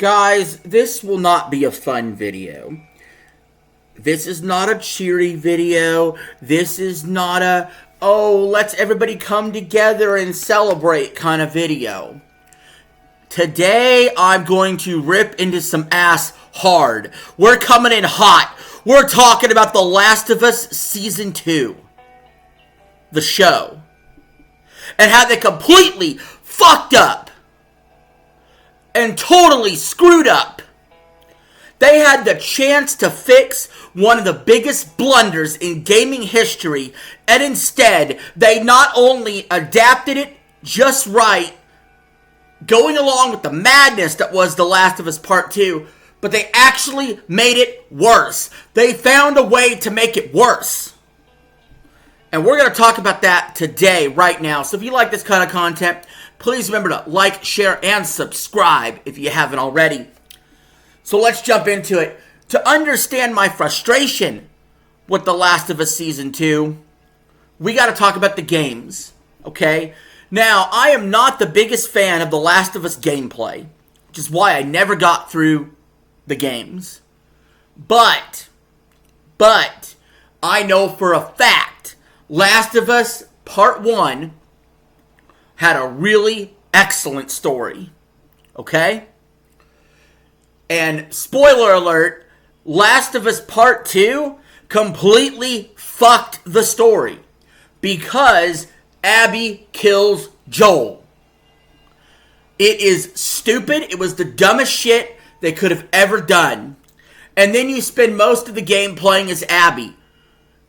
Guys, this will not be a fun video. This is not a cheery video. This is not a, oh, let's everybody come together and celebrate kind of video. Today, I'm going to rip into some ass hard. We're coming in hot. We're talking about The Last of Us Season 2. The show. And how they completely fucked up. And totally screwed up. They had the chance to fix one of the biggest blunders in gaming history, and instead, they not only adapted it just right, going along with the madness that was The Last of Us Part 2, but they actually made it worse. They found a way to make it worse. And we're going to talk about that today, right now. So if you like this kind of content, please remember to like, share, and subscribe if you haven't already. So let's jump into it. To understand my frustration with The Last of Us Season 2, we got to talk about the games, okay? Now, I am not the biggest fan of The Last of Us gameplay, which is why I never got through the games. But, I know for a fact, Last of Us Part 1 had a really excellent story, okay? And spoiler alert, Last of Us Part 2 completely fucked the story because Abby kills Joel. It is stupid. It was the dumbest shit they could have ever done. And then you spend most of the game playing as Abby.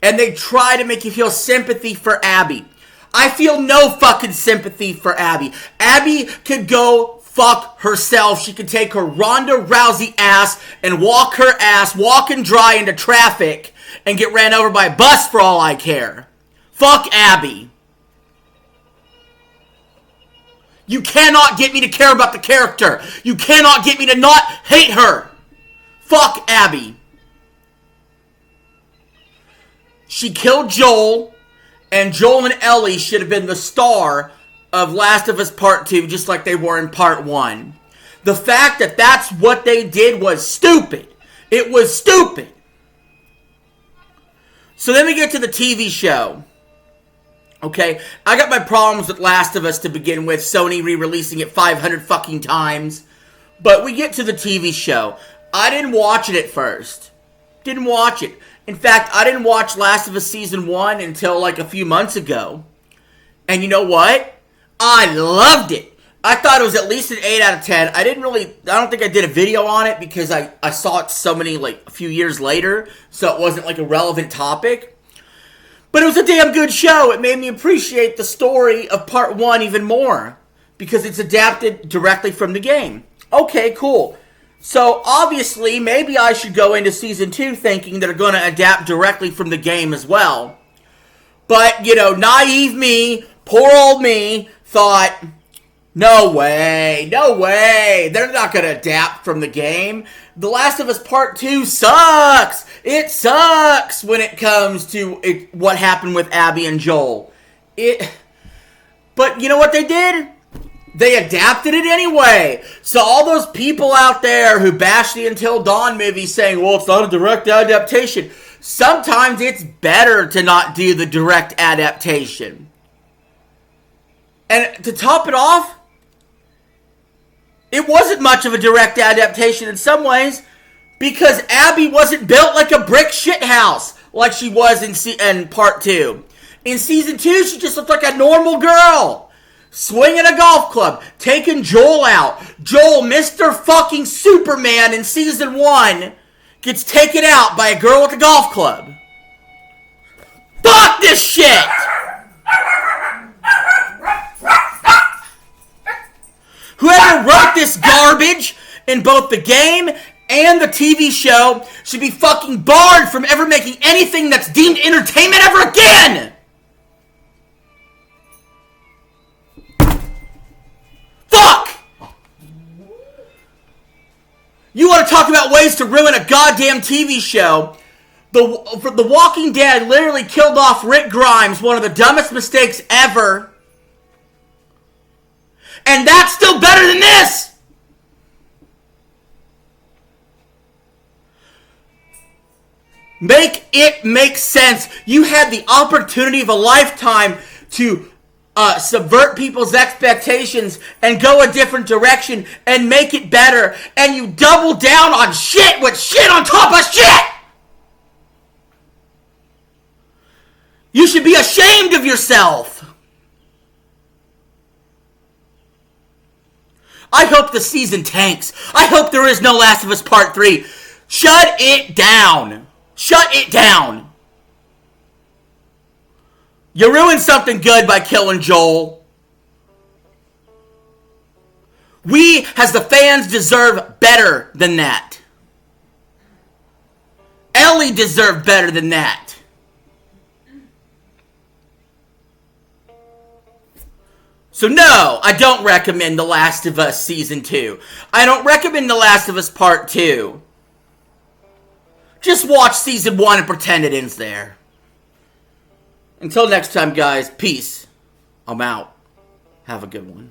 And they try to make you feel sympathy for Abby. I feel no fucking sympathy for Abby. Abby could go fuck herself. She could take her Ronda Rousey ass and walk her ass walking dry into traffic and get ran over by a bus for all I care. Fuck Abby. You cannot get me to care about the character. You cannot get me to not hate her. Fuck Abby. She killed Joel, and Joel and Ellie should have been the star of Last of Us Part 2, just like they were in Part 1. The fact that that's what they did was stupid. It was stupid. So then we get to the TV show. Okay, I got my problems with Last of Us to begin with, Sony re-releasing it 500 fucking times. But we get to the TV show. I didn't watch it at first. Didn't watch it. In fact, I didn't watch Last of Us Season 1 until like a few months ago. And you know what? I loved it. I thought it was at least an 8 out of 10. I don't think I did a video on it because I saw it a few years later. So it wasn't like a relevant topic. But it was a damn good show. It made me appreciate the story of Part 1 even more. Because it's adapted directly from the game. Okay, cool. So, obviously, maybe I should go into Season 2 thinking that they're going to adapt directly from the game as well. But, naive me, poor old me, thought, no way, they're not going to adapt from the game. The Last of Us Part 2 sucks. It sucks when it comes to what happened with Abby and Joel. But you know what they did? They adapted it anyway. So all those people out there who bash the Until Dawn movie saying, well, it's not a direct adaptation. Sometimes it's better to not do the direct adaptation. And to top it off, it wasn't much of a direct adaptation in some ways because Abby wasn't built like a brick shithouse like she was in Part 2. In Season 2, she just looked like a normal girl. Swinging a golf club, taking Joel out. Joel, Mr. fucking Superman in Season 1, gets taken out by a girl with a golf club. Fuck this shit! Whoever wrote this garbage in both the game and the TV show should be fucking barred from ever making anything that's deemed entertainment ever again! Fuck! You want to talk about ways to ruin a goddamn TV show? The Walking Dead literally killed off Rick Grimes, one of the dumbest mistakes ever. And that's still better than this! Make it make sense. You had the opportunity of a lifetime to subvert people's expectations and go a different direction and make it better. And you double down on shit with shit on top of shit. You should be ashamed of yourself. I hope the season tanks. I hope there is no Last of Us Part 3. Shut it down. Shut it down. You ruined something good by killing Joel. We, as the fans, deserve better than that. Ellie deserved better than that. So no, I don't recommend The Last of Us Season 2. I don't recommend The Last of Us Part 2. Just watch Season 1 and pretend it ends there. Until next time, guys, peace. I'm out. Have a good one.